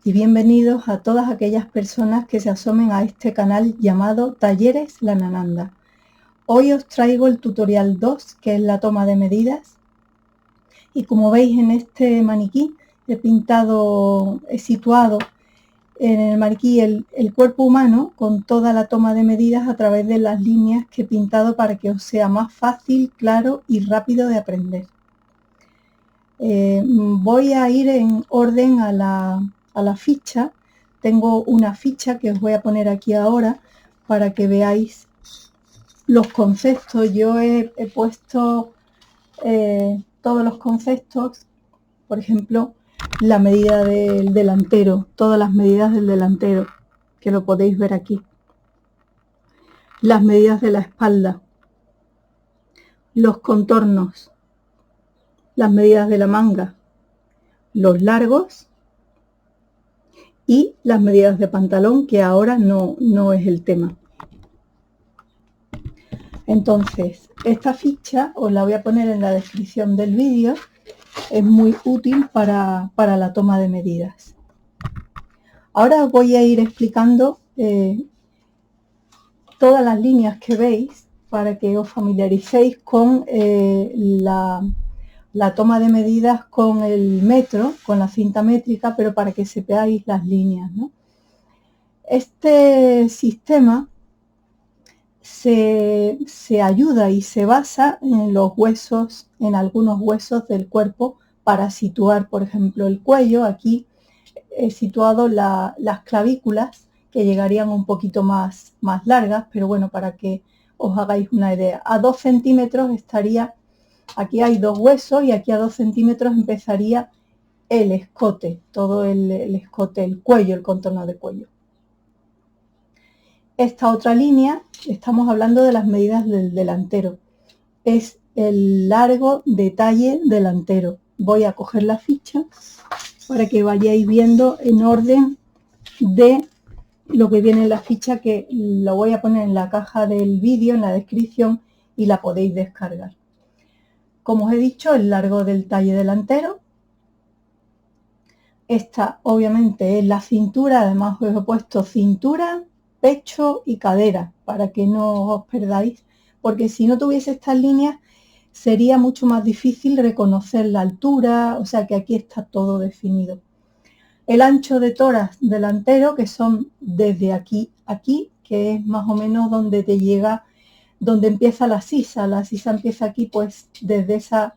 y bienvenidos a todas aquellas personas que se asomen a este canal llamado Talleres La Nananda. Hoy os traigo el tutorial 2, que es la toma de medidas, y como veis en este maniquí he situado en el maniquí el cuerpo humano con toda la toma de medidas a través de las líneas que he pintado para que os sea más fácil, claro y rápido de aprender. Voy a ir en orden a la ficha. Tengo una ficha que os voy a poner aquí ahora para que veáis los conceptos. Yo he puesto todos los conceptos, por ejemplo, la medida del delantero, todas las medidas del delantero, que lo podéis ver aquí. Las medidas de la espalda, los contornos, las medidas de la manga, los largos y las medidas de pantalón, que ahora no es el tema. Entonces, esta ficha os la voy a poner en la descripción del vídeo. Es muy útil para la toma de medidas. Ahora os voy a ir explicando todas las líneas que veis para que os familiaricéis con la toma de medidas con el metro, con la cinta métrica, pero para que sepáis las líneas, ¿no? Este sistema se ayuda y se basa en los huesos, en algunos huesos del cuerpo, para situar, por ejemplo, el cuello. Aquí he situado las clavículas, que llegarían un poquito más largas, pero bueno, para que os hagáis una idea. A 2 centímetros estaría, aquí hay dos huesos y aquí a 2 centímetros empezaría el escote, todo el escote, el cuello, el contorno de cuello. Esta otra línea, estamos hablando de las medidas del delantero, es el largo de talle delantero. Voy a coger la ficha para que vayáis viendo en orden de lo que viene en la ficha, que lo voy a poner en la caja del vídeo, en la descripción, y la podéis descargar. Como os he dicho, el largo del talle delantero. Esta obviamente es la cintura, además os he puesto cintura, pecho y cadera para que no os perdáis, porque si no tuviese estas líneas sería mucho más difícil reconocer la altura, o sea que aquí está todo definido. El ancho de tórax delantero, que son desde aquí a aquí, que es más o menos donde te llega, donde empieza la sisa empieza aquí, pues desde esta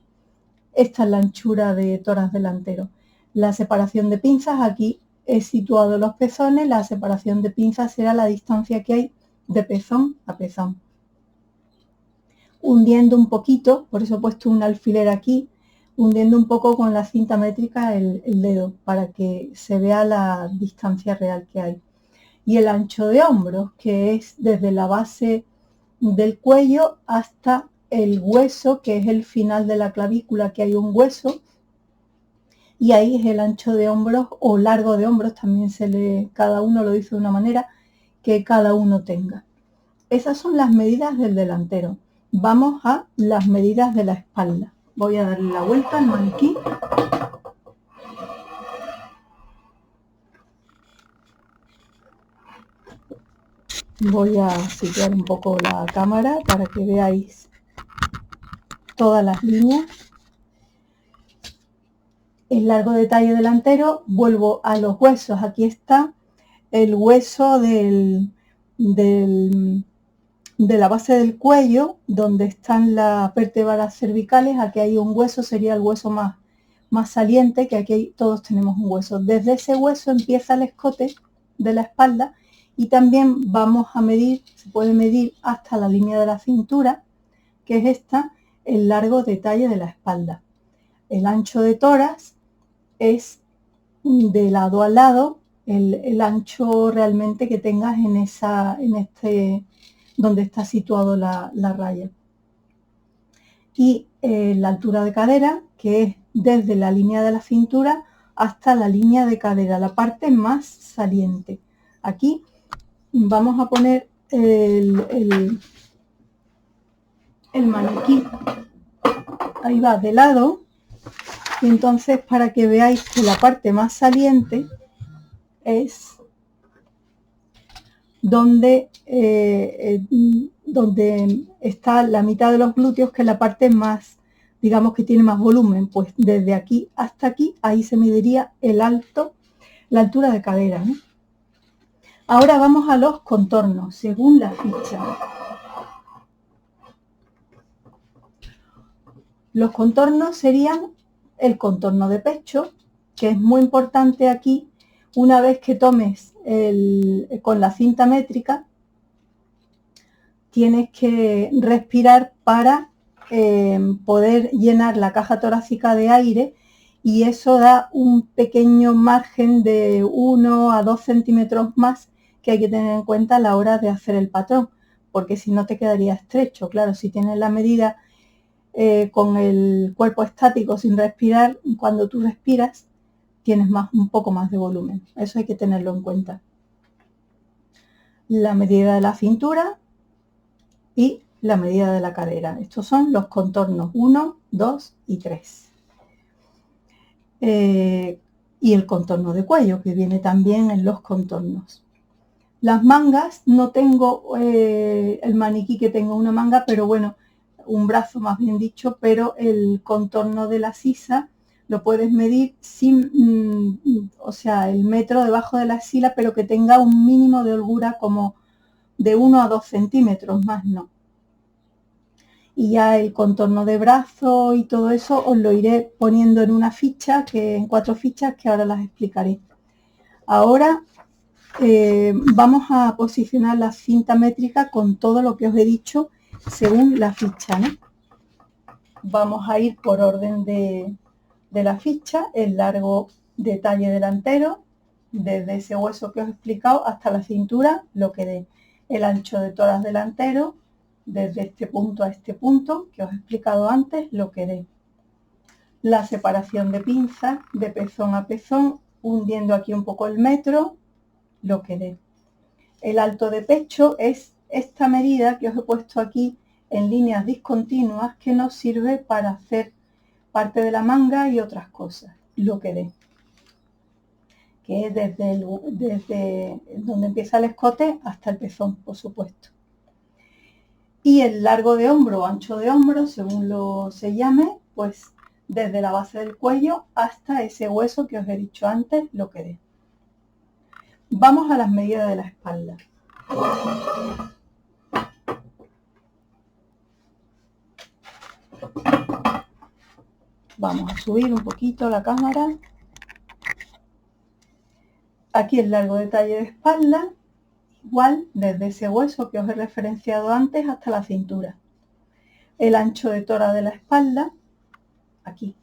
es la anchura de tórax delantero. La separación de pinzas, aquí he situado los pezones. La separación de pinzas será la distancia que hay de pezón a pezón. Hundiendo un poquito, por eso he puesto un alfiler aquí, hundiendo un poco con la cinta métrica el dedo, para que se vea la distancia real que hay. Y el ancho de hombros, que es desde la base del cuello hasta el hueso, que es el final de la clavícula, que hay un hueso, y ahí es el ancho de hombros o largo de hombros, también cada uno lo dice de una manera, que cada uno tenga. Esas son las medidas del delantero. Vamos a las medidas de la espalda. Voy a darle la vuelta al maniquí. Voy a situar un poco la cámara para que veáis todas las líneas. El largo de talle delantero, vuelvo a los huesos. Aquí está el hueso de la base del cuello, donde están las vértebras cervicales. Aquí hay un hueso, sería el hueso más saliente, que aquí todos tenemos un hueso. Desde ese hueso empieza el escote de la espalda, y también vamos a medir, se puede medir hasta la línea de la cintura, que es esta, el largo de talle de la espalda. El ancho de tórax es de lado a lado el ancho realmente que tengas donde está situado la raya. Y la altura de cadera, que es desde la línea de la cintura hasta la línea de cadera, la parte más saliente. Aquí vamos a poner el maniquí, ahí va, de lado. Y entonces, para que veáis que la parte más saliente es donde está la mitad de los glúteos, que es la parte más, digamos, que tiene más volumen. Pues desde aquí hasta aquí, ahí se mediría la altura de cadera, ¿no? Ahora vamos a los contornos, según la ficha. Los contornos serían el contorno de pecho, que es muy importante aquí. Una vez que tomes con la cinta métrica, tienes que respirar para poder llenar la caja torácica de aire, y eso da un pequeño margen de 1 a 2 centímetros más que hay que tener en cuenta a la hora de hacer el patrón, porque si no te quedaría estrecho. Claro, si tienes la medida con el cuerpo estático sin respirar, cuando tú respiras tienes un poco más de volumen. Eso hay que tenerlo en cuenta. La medida de la cintura y la medida de la cadera. Estos son los contornos 1, 2 y 3. Y el contorno de cuello, que viene también en los contornos. Las mangas, no tengo el maniquí que tenga una manga, pero bueno, un brazo más bien dicho, pero el contorno de la sisa lo puedes medir sin, o sea, el metro debajo de la axila, pero que tenga un mínimo de holgura como de 1 a 2 centímetros, más no. Y ya el contorno de brazo y todo eso os lo iré poniendo en una ficha, en 4 fichas, que ahora las explicaré. Ahora vamos a posicionar la cinta métrica con todo lo que os he dicho según la ficha, ¿no? Vamos a ir por orden de la ficha. El largo de talle delantero, desde ese hueso que os he explicado hasta la cintura, lo que dé. El ancho de tórax delantero, desde este punto a este punto que os he explicado antes, lo que dé. La separación de pinzas de pezón a pezón, hundiendo aquí un poco el metro, lo que dé. El alto de pecho es esta medida que os he puesto aquí en líneas discontinuas, que nos sirve para hacer parte de la manga y otras cosas, lo que dé, que es desde donde empieza el escote hasta el pezón, por supuesto. Y el largo de hombro o ancho de hombro, según se llame, pues desde la base del cuello hasta ese hueso que os he dicho antes, lo que dé. Vamos a las medidas de la espalda. Vamos a subir un poquito la cámara. Aquí el largo de talle de espalda, igual desde ese hueso que os he referenciado antes hasta la cintura. El ancho de tórax de la espalda, aquí,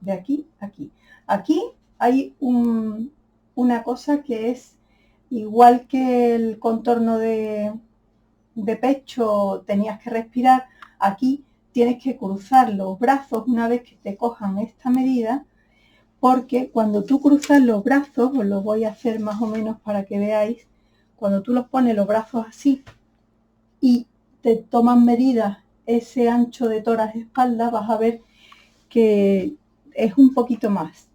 de aquí a aquí. Aquí hay una cosa que es igual que el contorno de pecho, tenías que respirar. Aquí tienes que cruzar los brazos una vez que te cojan esta medida, porque cuando tú cruzas los brazos, os lo voy a hacer más o menos para que veáis, cuando tú los pones los brazos así y te toman medidas ese ancho de tórax espalda, vas a ver que es un poquito más,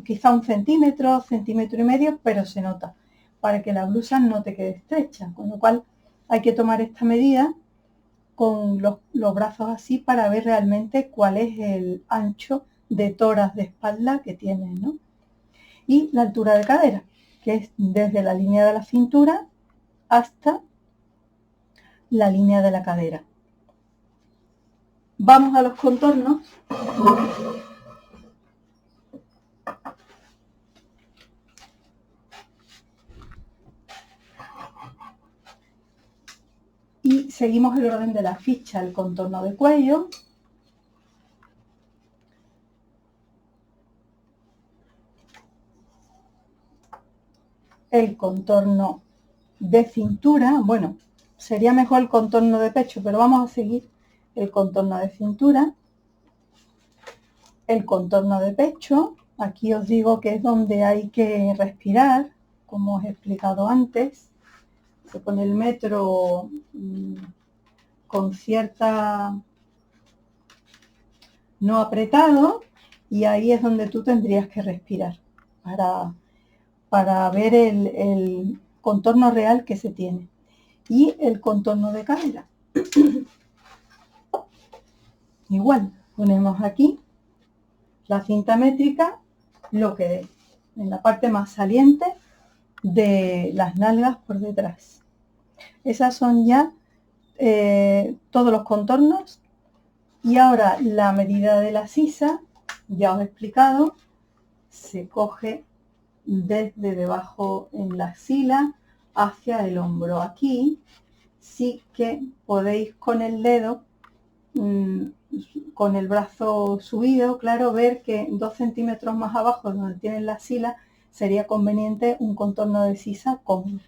quizá 1 centímetro, centímetro y medio, pero se nota, para que la blusa no te quede estrecha, con lo cual hay que tomar esta medida con los brazos así para ver realmente cuál es el ancho de tórax de espalda que tienes, ¿no? Y la altura de cadera, que es desde la línea de la cintura hasta la línea de la cadera. Vamos a los contornos. Y seguimos el orden de la ficha: el contorno de cuello, el contorno de cintura, bueno, sería mejor el contorno de pecho, pero vamos a seguir el contorno de cintura, el contorno de pecho. Aquí os digo que es donde hay que respirar, como os he explicado antes. Se pone el metro con cierta, no apretado, y ahí es donde tú tendrías que respirar para para ver el contorno real que se tiene. Y el contorno de cadera. Igual, ponemos aquí la cinta métrica, lo que es en la parte más saliente de las nalgas por detrás. Esas son ya todos los contornos. Y ahora la medida de la sisa, ya os he explicado, se coge desde debajo en la axila hacia el hombro. Aquí sí que podéis con el dedo, con el brazo subido, claro, ver que 2 centímetros más abajo donde tienen la axila sería conveniente un contorno de sisa cómodo.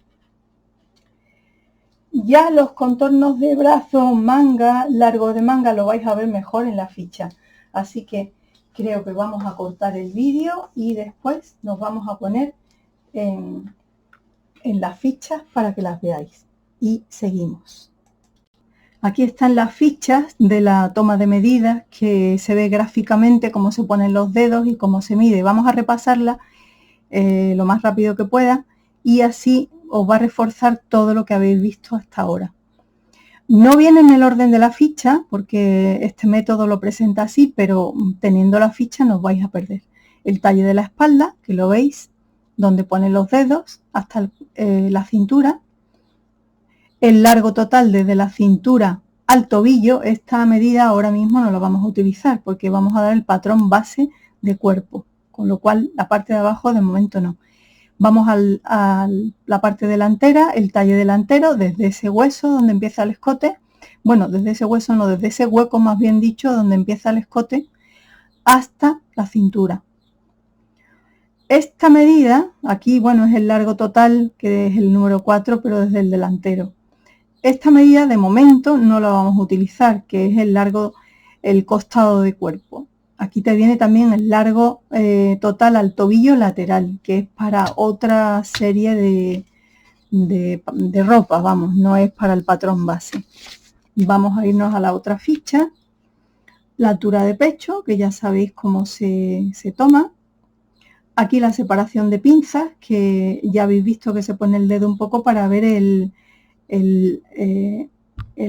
Ya los contornos de brazo, manga, largo de manga lo vais a ver mejor en la ficha. Así que creo que vamos a cortar el vídeo y después nos vamos a poner en las fichas para que las veáis. Y seguimos. Aquí están las fichas de la toma de medidas, que se ve gráficamente cómo se ponen los dedos y cómo se mide. Vamos a repasarla lo más rápido que pueda y así os va a reforzar todo lo que habéis visto hasta ahora. No viene en el orden de la ficha porque este método lo presenta así, pero teniendo la ficha no os vais a perder. El talle de la espalda, que lo veis, donde ponen los dedos hasta la cintura. El largo total desde la cintura al tobillo. Esta medida ahora mismo no la vamos a utilizar porque vamos a dar el patrón base de cuerpo, con lo cual la parte de abajo de momento no. Vamos a la parte delantera, el talle delantero, desde ese hueso donde empieza el escote, bueno, desde ese hueso no, desde ese hueco más bien dicho, donde empieza el escote, hasta la cintura. Esta medida, aquí, bueno, es el largo total, que es el número 4, pero desde el delantero. Esta medida de momento no la vamos a utilizar, que es el largo, el costado de cuerpo. Aquí te viene también el largo total al tobillo lateral, que es para otra serie de ropa, vamos, no es para el patrón base. Vamos a irnos a la otra ficha. La altura de pecho, que ya sabéis cómo se toma. Aquí la separación de pinzas, que ya habéis visto que se pone el dedo un poco para ver el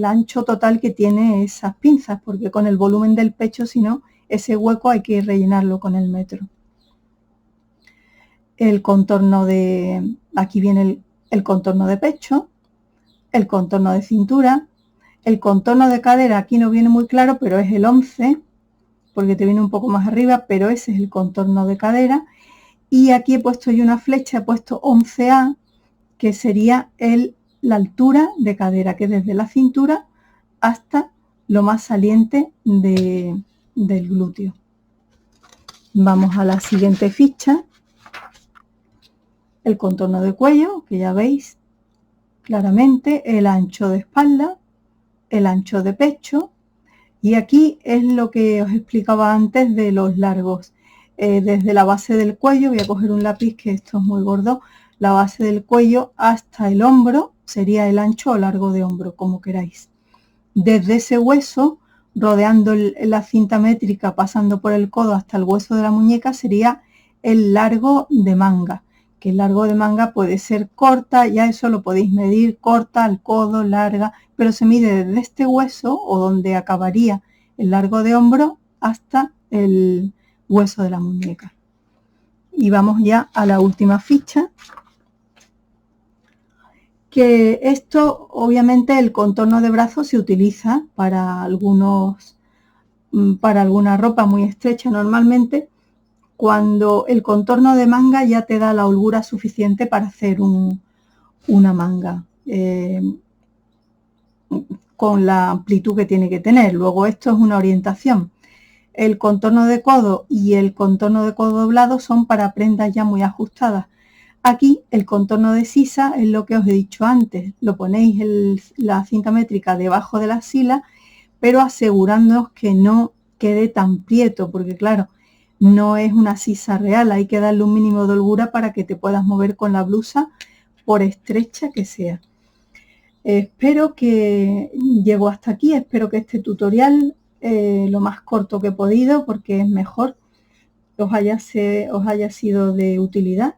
ancho total que tiene esas pinzas, porque con el volumen del pecho, si no, ese hueco hay que rellenarlo con el metro. El contorno de, aquí viene el contorno de pecho, el contorno de cintura, el contorno de cadera, aquí no viene muy claro, pero es el 11, porque te viene un poco más arriba, pero ese es el contorno de cadera. Y aquí he puesto yo una flecha, he puesto 11A, que sería la altura de cadera, que desde la cintura hasta lo más saliente del glúteo. Vamos a la siguiente ficha. El contorno de cuello, que ya veis claramente, el ancho de espalda, el ancho de pecho, y aquí es lo que os explicaba antes de los largos. Desde la base del cuello, voy a coger un lápiz que esto es muy gordo, la base del cuello hasta el hombro sería el ancho o largo de hombro, como queráis. Desde ese hueso, rodeando la cinta métrica, pasando por el codo hasta el hueso de la muñeca, sería el largo de manga, que el largo de manga puede ser corta, ya eso lo podéis medir, corta al codo, larga, pero se mide desde este hueso o donde acabaría el largo de hombro hasta el hueso de la muñeca. Y vamos ya a la última ficha, que esto obviamente el contorno de brazo se utiliza para alguna ropa muy estrecha normalmente, cuando el contorno de manga ya te da la holgura suficiente para hacer una manga con la amplitud que tiene que tener. Luego esto es una orientación. El contorno de codo y el contorno de codo doblado son para prendas ya muy ajustadas. Aquí el contorno de sisa es lo que os he dicho antes. Lo ponéis la cinta métrica debajo de la axila, pero asegurándoos que no quede tan prieto, porque claro, no es una sisa real. Hay que darle un mínimo de holgura para que te puedas mover con la blusa, por estrecha que sea. Espero que llego hasta aquí. Espero que este tutorial, lo más corto que he podido, porque es mejor, os haya sido de utilidad.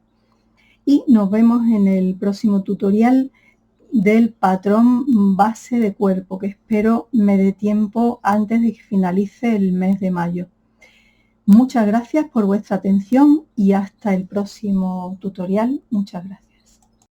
y nos vemos en el próximo tutorial del patrón base de cuerpo, que espero me dé tiempo antes de que finalice el mes de mayo. Muchas gracias por vuestra atención y hasta el próximo tutorial. Muchas gracias.